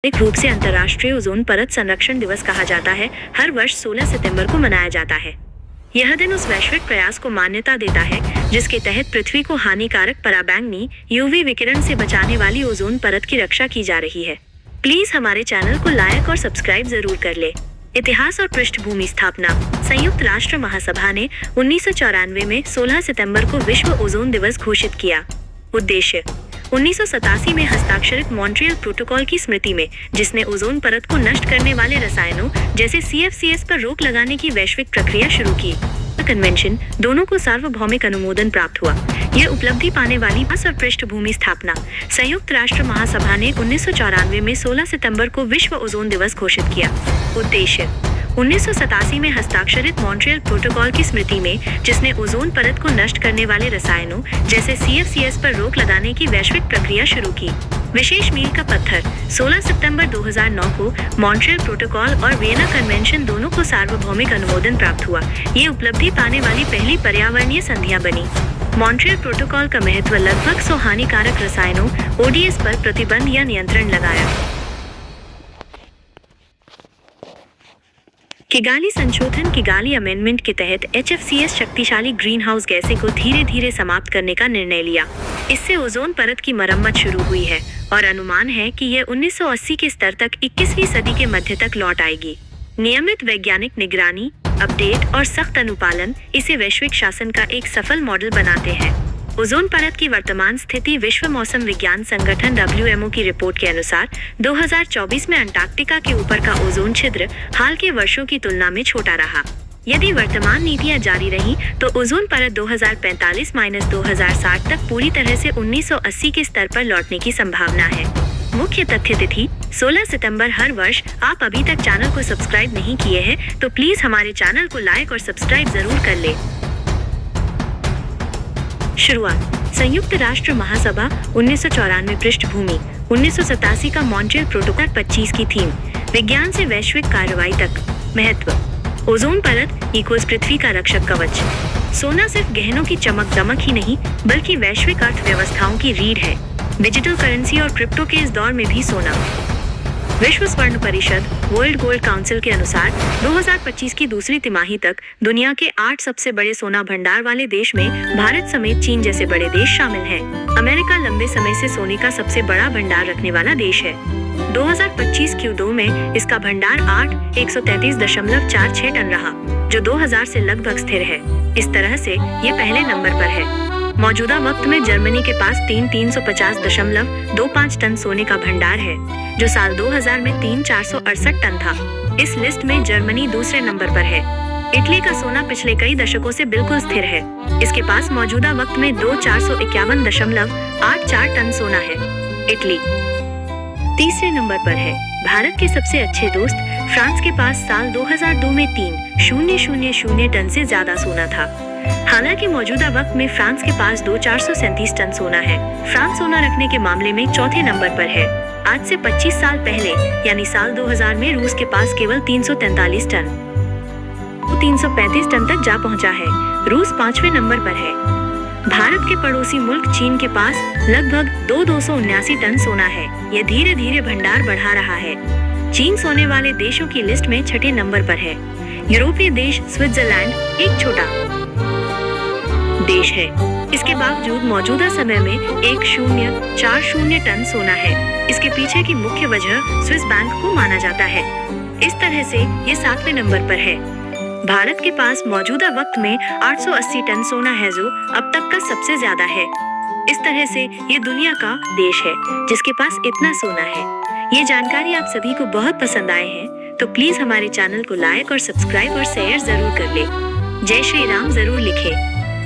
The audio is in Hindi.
आधिकारिक रूप से अंतर्राष्ट्रीय ओजोन परत संरक्षण दिवस कहा जाता है। हर वर्ष 16 सितंबर को मनाया जाता है। यह दिन उस वैश्विक प्रयास को मान्यता देता है जिसके तहत पृथ्वी को हानिकारक पराबैंगनी यूवी विकिरण से बचाने वाली ओजोन परत की रक्षा की जा रही है। प्लीज हमारे चैनल को लाइक और सब्सक्राइब जरूर कर ले। इतिहास और पृष्ठभूमि स्थापना। संयुक्त राष्ट्र महासभा ने 1994 में 16 सितंबर को विश्व ओजोन दिवस घोषित किया। उद्देश्य 1987 में हस्ताक्षरित मॉन्ट्रियल प्रोटोकॉल की स्मृति में, जिसने ओजोन परत को नष्ट करने वाले रसायनों जैसे CFCs पर रोक लगाने की वैश्विक प्रक्रिया शुरू की। कन्वेंशन दोनों को सार्वभौमिक अनुमोदन प्राप्त हुआ। यह उपलब्धि पाने वाली और पृष्ठभूमि स्थापना। संयुक्त राष्ट्र महासभा ने 1994 में 16 सितंबर को विश्व ओजोन दिवस घोषित किया। उद्देश्य 1987 में हस्ताक्षरित मॉन्ट्रियल प्रोटोकॉल की स्मृति में, जिसने ओजोन परत को नष्ट करने वाले रसायनों जैसे CFCs पर रोक लगाने की वैश्विक प्रक्रिया शुरू की। विशेष मील का पत्थर 16 सितंबर 2009 को मॉन्ट्रियल प्रोटोकॉल और वियना कन्वेंशन दोनों को सार्वभौमिक अनुमोदन प्राप्त हुआ। ये उपलब्धि पाने वाली पहली पर्यावरणीय संधियां बनी। मॉन्ट्रियल प्रोटोकॉल का महत्व लगभग 100 हानिकारक रसायनों ODS पर प्रतिबंध या नियंत्रण लगाया। किगाली संशोधन। किगाली अमेंडमेंट के तहत HFCs शक्तिशाली ग्रीन हाउस गैसें को धीरे धीरे समाप्त करने का निर्णय लिया। इससे ओजोन परत की मरम्मत शुरू हुई है और अनुमान है कि यह 1980 के स्तर तक 21वीं सदी के मध्य तक लौट आएगी। नियमित वैज्ञानिक निगरानी, अपडेट और सख्त अनुपालन इसे वैश्विक शासन का एक सफल मॉडल बनाते हैं। ओजोन परत की वर्तमान स्थिति। विश्व मौसम विज्ञान संगठन WMO की रिपोर्ट के अनुसार 2024 में अंटार्कटिका के ऊपर का ओजोन छिद्र हाल के वर्षों की तुलना में छोटा रहा। यदि वर्तमान नीतियां जारी रहीं तो ओजोन परत 2045-2060 तक पूरी तरह से 1980 के स्तर पर लौटने की संभावना है। मुख्य तथ्य तिथि 16 सितंबर हर वर्ष। आप अभी तक चैनल को सब्सक्राइब नहीं किए हैं तो प्लीज हमारे चैनल को लाइक और सब्सक्राइब जरूर कर ले। शुरुआत संयुक्त राष्ट्र महासभा 1994 पृष्ठभूमि 1987 का मॉन्ट्रियल प्रोटोकॉल 25 की थीम विज्ञान से वैश्विक कार्रवाई तक। महत्व ओजोन परत इक्वल्स पृथ्वी का रक्षक कवच। सोना सिर्फ गहनों की चमक दमक ही नहीं बल्कि वैश्विक अर्थव्यवस्थाओं की रीढ़ है। डिजिटल करेंसी और क्रिप्टो के इस दौर में भी सोना। विश्व स्वर्ण परिषद वर्ल्ड गोल्ड काउंसिल के अनुसार 2025 की दूसरी तिमाही तक दुनिया के 8 सबसे बड़े सोना भंडार वाले देश में भारत समेत चीन जैसे बड़े देश शामिल हैं। अमेरिका लंबे समय से सोने का सबसे बड़ा भंडार रखने वाला देश है। 2025 Q2 में इसका भंडार 133.46 टन रहा, जो 2000 से लगभग स्थिर है। इस तरह से ये पहले नंबर पर है। मौजूदा वक्त में जर्मनी के पास 350.25 टन सोने का भंडार है, जो साल 2000 में 3468 टन था। इस लिस्ट में जर्मनी दूसरे नंबर पर है। इटली का सोना पिछले कई दशकों से बिल्कुल स्थिर है। इसके पास मौजूदा वक्त में 451.84 टन सोना है। इटली तीसरे नंबर पर है। भारत के सबसे अच्छे दोस्त फ्रांस के पास साल 2002 में 3,000 टन से ज्यादा सोना था। हालांकि मौजूदा वक्त में फ्रांस के पास 437 टन सोना है। फ्रांस सोना रखने के मामले में चौथे नंबर पर है। आज से 25 साल पहले यानी साल 2000 में रूस के पास केवल 343 टन, वो 335 टन तक जा पहुंचा है। रूस 5वें नंबर पर है। भारत के पड़ोसी मुल्क चीन के पास लगभग 279 टन सोना है। यह धीरे धीरे भंडार बढ़ा रहा है। चीन सोने वाले देशों की लिस्ट में 6ठे नंबर पर है। यूरोपीय देश स्विट्जरलैंड एक छोटा देश है। इसके बावजूद मौजूदा समय में 1040 टन सोना है। इसके पीछे की मुख्य वजह स्विस बैंक को माना जाता है। इस तरह से ये 7वें नंबर पर है। भारत के पास मौजूदा वक्त में 880 टन सोना है, जो अब तक का सबसे ज्यादा है। इस तरह से ये दुनिया का देश है जिसके पास इतना सोना है। ये जानकारी आप सभी को बहुत पसंद आए हैं तो प्लीज हमारे चैनल को लाइक और सब्सक्राइब और शेयर जरूर कर ले। जय श्री राम जरूर लिखे।